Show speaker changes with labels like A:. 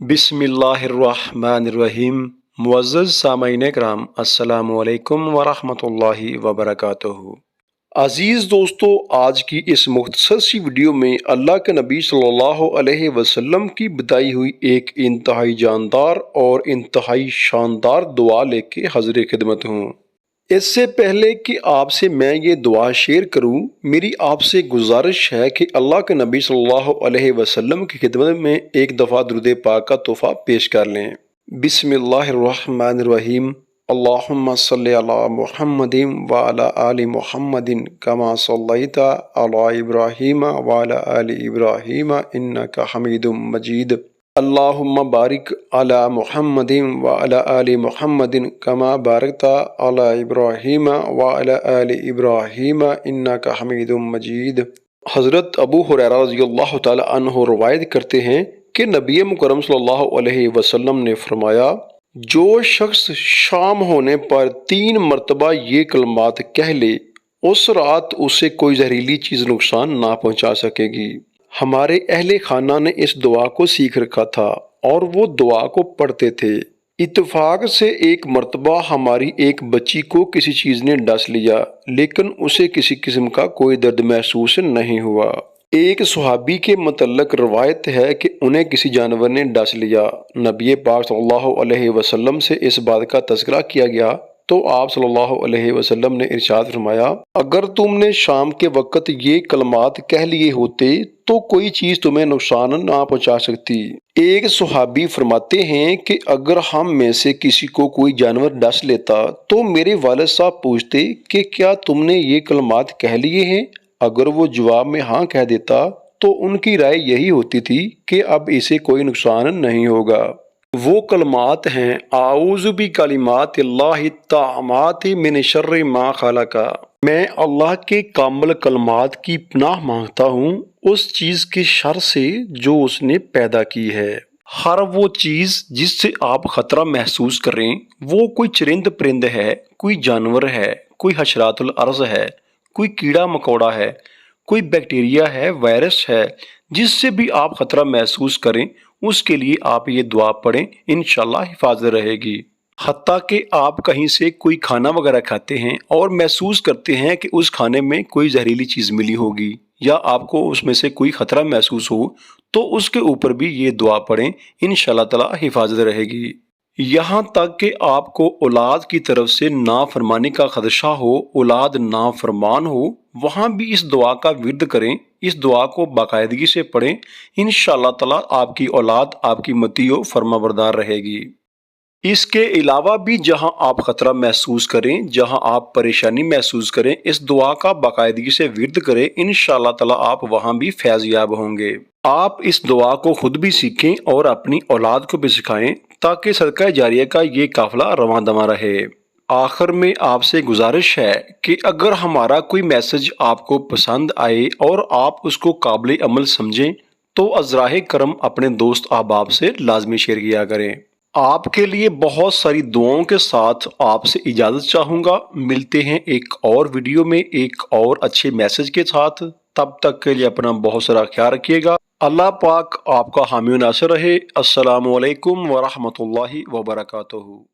A: बिस्मिल्लाहिर्रहमानिर्रहीम। मुअज़्ज़ज़ सामईन कराम, अस्सलामु अलैकुम वरहमतुल्लाहि वबरकातुहू। अज़ीज़ दोस्तों, आज की इस मुख्तसर सी वीडियो में अल्लाह के नबी सल्लल्लाहु अलैहि वसल्लम की बताई हुई एक इंतहाई जानदार और इंतहाई शानदार दुआ लेके हाज़िर खिदमत हूँ। इससे पहले कि आपसे मैं ये दुआ शेयर करूं, मेरी आपसे गुजारिश है कि अल्लाह के नबी सल्लल्लाहु अलैहि वसल्लम की खिदमत में एक दफ़ा दुरूद पाक का तोहफ़ा पेश कर लें। बिस्मिल्लाहिर्रहमानिर्रहीम। अल्लाहुम्मा सल्लि अला मुहम्मदिन व अला आलि मुहम्मदिन कमा सल्लैता अला इब्राहीम व अला आलि इब्राहीम इन्नका हमीदुम मजीद। अल्लाहुम्मा बारिक अला मुहम्मदिन व अला आलि मुहम्मदिन कमा बारकता अला इब्राहीम व अला आलि इब्राहीम इन्नका हमीदुम मजीद। हज़रत अबू हुरैरा रज़ियल्लाहु ताला अन्हु रवायत करते हैं कि नबी मुकर्रम सल्लल्लाहु अलैहि वसल्लम ने फरमाया, जो शख्स शाम होने पर 3 मरतबा ये कलमात कह ले, उस रात उसे कोई जहरीली चीज़ नुकसान ना पहुंचा सकेगी। हमारे अहले खाना ने इस दुआ को सीख रखा था और वो दुआ को पढ़ते थे। इत्तेफाक से एक मर्तबा हमारी एक बच्ची को किसी चीज़ ने डस लिया, लेकिन उसे किसी किस्म का कोई दर्द महसूस नहीं हुआ। एक सहाबी के मुतल्लक रवायत है कि उन्हें किसी जानवर ने डस लिया। नबी पाक सल्लल्लाहु अलैहि वसल्लम से इस बात का तज़किरा किया गया तो आप सल्लल्लाहु अलैहि वसल्लम ने इरशाद फरमाया, अगर तुमने शाम के वक्त ये कलमात कह लिए होते तो कोई चीज़ तुम्हें नुकसान ना पहुंचा सकती। एक सहाबी फरमाते हैं कि अगर हम में से किसी को कोई जानवर डस लेता तो मेरे वालिद साहब पूछते कि क्या तुमने ये कलमात कह लिए हैं। अगर वो जवाब में हाँ कह देता तो उनकी राय यही होती थी कि अब इसे कोई नुकसान नहीं होगा। वो कलमात हैं, आऊज़ु बि कलिमातिल्लाहि ताम्माति मिन शर्रि मा खलका। मैं अल्लाह के कामिल कलमात की पनाह मांगता हूँ उस चीज़ के शर से जो उसने पैदा की है। हर वो चीज़ जिससे आप ख़तरा महसूस करें, वो कोई चरिंद परिंद है, कोई जानवर है, कोई हशरातुल अर्ज़ है, कोई कीड़ा मकोड़ा है, कोई बैक्टीरिया है, वायरस है, जिससे भी आप ख़तरा महसूस करें उसके लिए आप ये दुआ पढ़ें, इंशाअल्लाह हिफाजत रहेगी। हत्ता कि आप कहीं से कोई खाना वगैरह खाते हैं और महसूस करते हैं कि उस खाने में कोई जहरीली चीज़ मिली होगी या आपको उसमें से कोई ख़तरा महसूस हो तो उसके ऊपर भी ये दुआ पढ़ें, इंशाअल्लाह ताला हिफाजत रहेगी। यहाँ तक कि आपको औलाद की तरफ से नाफरमानी का खदशा हो, औलाद नाफरमान हो, वहाँ भी इस दुआ का विर्द करें, इस दुआ को बाकायदगी से पढ़ें, इंशाअल्लाह ताला आपकी औलाद आपकी मतीओ फरमाबरदार रहेगी। इसके अलावा भी जहां आप ख़तरा महसूस करें, जहां आप परेशानी महसूस करें, इस दुआ का बाकायदगी से विर्द करें, इंशाअल्लाह ताला आप वहां भी फैज़याब होंगे। आप इस दुआ को खुद भी सीखें और अपनी औलाद को भी सिखाएं ताकि सदका जारिया का ये काफिला रवां दवां रहे। आखिर में आपसे गुजारिश है कि अगर हमारा कोई मैसेज आपको पसंद आए और आप उसको काबिल अमल समझें तो अज़राए करम अपने दोस्त अहबाब से लाजमी शेयर किया करें। आपके लिए बहुत सारी दुआओं के साथ आपसे इजाज़त चाहूँगा। मिलते हैं एक और वीडियो में एक और अच्छे मैसेज के साथ। तब तक के लिए अपना बहुत सारा ख्याल रखिएगा। अल्लाह पाक आपका हामी नासिर रहे। अस्सलामु अलैकुम वरहमतुल्लाहि वबरकातुहू।